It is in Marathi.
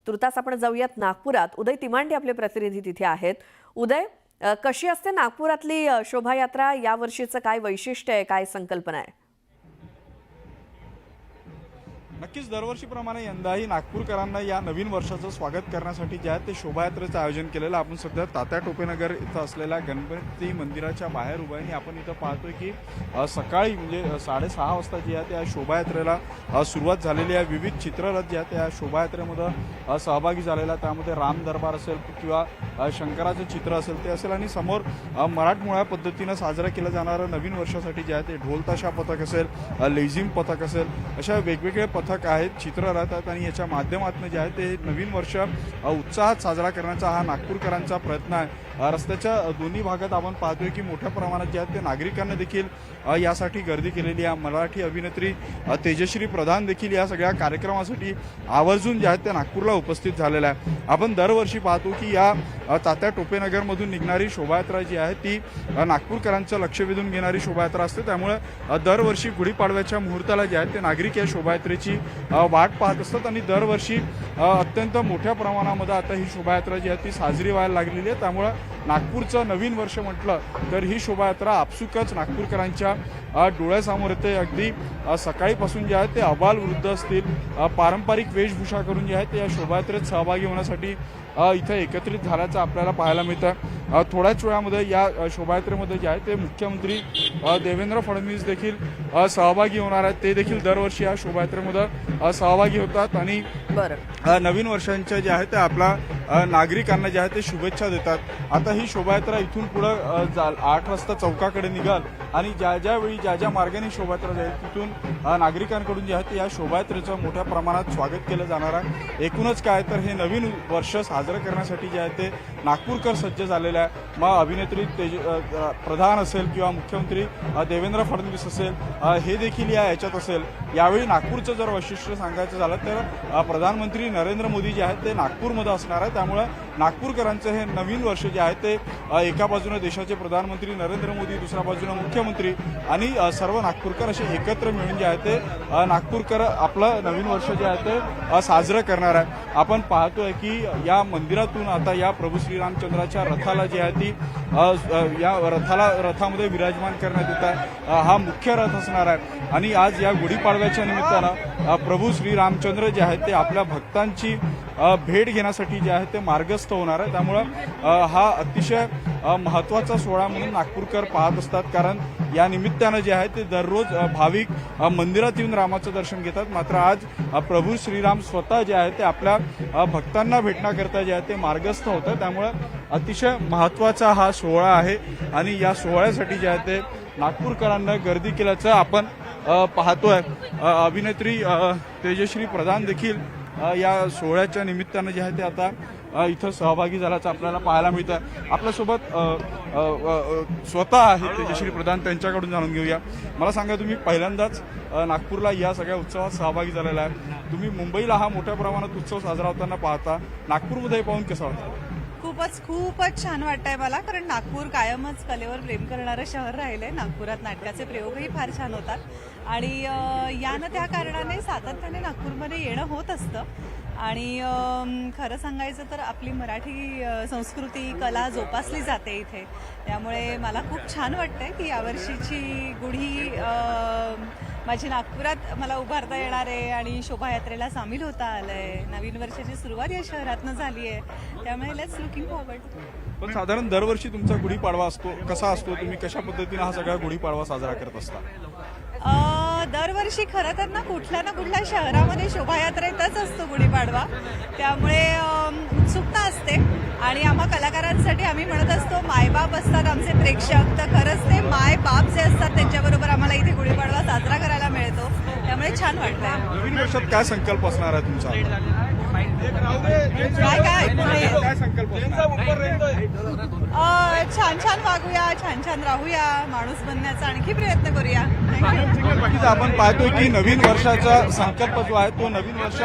तुर्तास आपण जाऊयात नागपुरात. उदय तिमांडे आपले प्रतिनिधी तिथे आहेत. उदय, कशी असते नागपुरातली शोभायात्रा? या वर्षीचं काय वैशिष्ट्य आहे, काय संकल्पना आहे? नक्कीच दरवर्षीप्रमाणे यंदाही नागपूरकरांना या नवीन वर्षाचं स्वागत करण्यासाठी जे आहे ते शोभायात्रेचं आयोजन केलेलं. आपण सध्या तात्या टोपेनगर इथं असलेल्या गणपती मंदिराच्या बाहेर उभं आहे. आपण इथं पाहतोय की सकाळी म्हणजे 6:30 वाजता जी आहे त्या शोभायात्रेला सुरुवात झालेली आहे. विविध चित्ररथ जे आहे त्या शोभायात्रेमध्ये सहभागी झालेला. त्यामध्ये राम दरबार असेल किंवा शंकराचं चित्र असेल ते असेल आणि समोर मराठमोळ्या पद्धतीनं साजरा केलं जाणारं नवीन वर्षासाठी जे आहे ते ढोल ताशा पथक असेल, लेझिम पथक असेल, अशा वेगवेगळे पथक आहेत, चित्ररथ आहेत आणि याच्या माध्यमातून जे आहे ते नवीन वर्ष उत्साहात साजरा करण्याचा हा नागपूरकरांचा प्रयत्न आहे. रस्त्याच्या दोन्ही भागात आपण पाहतोय की मोठ्या प्रमाणात जे आहे ते नागरिकांना देखील यासाठी गर्दी केलेली आहे. मराठी अभिनेत्री तेजश्री प्रधान देखील या सगळ्या कार्यक्रमासाठी आवर्जून जे आहेत ते नागपूरला उपस्थित झालेला आहे. आपण दरवर्षी पाहतो की या तात्या टोपेनगरमधून निघणारी शोभायात्रा जी आहे ती नागपूरकरांचं लक्ष वेधून घेणारी शोभायात्रा असते. त्यामुळे दरवर्षी गुढीपाडव्याच्या मुहूर्ताला जे आहे ते नागरिक या शोभायात्रेची वाट पाहत असतात आणि दरवर्षी अत्यंत मोठ्या प्रमाणामध्ये आता ही शोभायात्रा जी आहे ती साजरी व्हायला लागलेली आहे. त्यामुळे नागपूरचं नवीन वर्ष म्हटलं तर ही शोभायात्रा आपसुकच नागपूरकरांच्या डोळ्यासमोर येते. अगदी सकाळीपासून जे आहे ते अबालवृद्ध असतील पारंपरिक वेशभूषा करून जे आहे ते या शोभायात्रेत सहभागी होण्यासाठी इथं एकत्रित झाल्याचं आपल्याला पाहायला मिळतं. थोड्याच वेळामध्ये या शोभायात्रेमध्ये जे आहे ते मुख्यमंत्री देवेंद्र फडणवीस देखील सहभागी होणार आहेत. ते देखील दरवर्षी या शोभायात्रेमध्ये सहभागी होतात आणि नवीन वर्षांच्या जे आहे ते आपला नागरिकांना जे आहे ते शुभेच्छा देतात. आता ही शोभायात्रा इथून पुढं 8 वाजता चौकाकडे निघाल आणि ज्या मार्गाने शोभायात्रा जाईल तिथून नागरिकांकडून जे आहे ते या शोभायात्रेचं मोठ्या प्रमाणात स्वागत केलं जाणार आहे. एकूणच काय तर हे नवीन वर्ष साजरं करण्यासाठी जे आहे ते नागपूरकर सज्ज झालेले आहे. मग अभिनेत्री प्रधान असेल किंवा मुख्यमंत्री देवेंद्र फडणवीस असेल हे देखील याच्यात असेल. यावेळी नागपूरचं जर वैशिष्ट्य सांगायचं झालं तर प्रधानमंत्री नरेंद्र मोदी जे आहेत ते नागपूरमध्ये असणार आहे. त्यामुळे नागपूरकरांचं हे नवीन वर्ष जे आहे ते एका बाजूने देशाचे प्रधानमंत्री नरेंद्र मोदी, दुसऱ्या बाजूने मुख्यमंत्री आणि सर्व नागपूरकर असे एकत्र मिळून जे आहे ते नागपूरकर आपलं नवीन वर्ष जे आहे ते साजरं करणार आहे. आपण पाहतोय की या मंदिरातून आता या प्रभू श्रीरामचंद्राच्या रथाला जी आहे ती या रथामध्ये विराजमान करण्यात येत आहे. हा मुख्य रथ असणार आहे आणि आज या गुढीपाडव्याच्या निमित्तानं प्रभू श्रीरामचंद्र जे आहेत ते आपल्या भक्तांची भेट घेण्यासाठी जे आहे ते मार्गस्थ होणार आहे. त्यामुळं हा अतिशय महत्त्वाचा सोहळा म्हणून नागपूरकर पाहत असतात. कारण या निमित्तानं जे आहे ते दररोज भाविक मंदिरात येऊन रामाचं दर्शन घेतात. मात्र आज प्रभू श्रीराम स्वतः जे आहे ते आपल्या भक्तांना भेटण्याकरता जे आहे ते मार्गस्थ होतं. त्यामुळं अतिशय महत्त्वाचा हा सोहळा आहे आणि या सोहळ्यासाठी जे आहे ते नागपूरकरांना गर्दी केल्याचं आपण पाहतोय. अभिनेत्री तेजश्री प्रधान देखील या सोहळ्याच्या निमित्तानं जे आहे ते आता इथं सहभागी झाल्याचं आपल्याला पाहायला मिळतं. आपल्यासोबत स्वतः आहेत तेजश्री प्रधान, त्यांच्याकडून जाणून घेऊया. मला सांगा, तुम्ही पहिल्यांदाच नागपूरला या सगळ्या उत्सवात सहभागी झालेला आहे. तुम्ही मुंबईला हा मोठ्या प्रमाणात उत्सव साजरा होताना पाहता, नागपूरमध्ये पाहून कसं वाटतं? खूपच छान वाटतंय मला, कारण नागपूर कायमच कलेवर प्रेम करणारं शहर राहिलंय. नागपुरात नाटकाचे प्रयोगही फार छान होतात आणि यानं त्या कारणाने सातत्याने नागपूरमध्ये येणं होत असतं. आणि खरं सांगायचं तर आपली मराठी संस्कृती कला जोपासली जाते इथे. त्यामुळे मला खूप छान वाटतंय की यावर्षीची गुढी माझी नागपुरात मला उभारता येणार आहे आणि शोभायात्रेला सामील होता आलंय. नवीन वर्षाची सुरुवात या शहरातनं झाली आहे. त्यामुळे लेट्स लुकिंग फॉरवर्ड. पण साधारण दरवर्षी तुमचा गुढीपाडवा असतो, कसा असतो? तुम्ही कशा पद्धतीने हा सगळा गुढीपाडवा साजरा करत असता? दरवर्षी खरं तर ना कुठल्या शहरामध्ये शोभायात्रेतच असतो गुढीपाडवा. त्यामुळे उत्सुकता असते आणि आम्हा कलाकारांसाठी आम्ही म्हणत असतो मायबाप असतात आमचे प्रेक्षक, तर खरंच ते मायबाप जे असतात त्यांच्याबरोबर आम्हाला इथे गुढीपाडवा साजरा करायला मिळतो. त्यामुळे छान वाटतंय. नवीन वर्षात काय संकल्प असणार आहे तुमचा? काय संकल्प? छान वागूया, छान राहूया, माणूस बनण्याचा आणखी प्रयत्न करूया. आपण पाहतोय की नवीन वर्षाचा संकल्प जो आहे तो नवीन वर्ष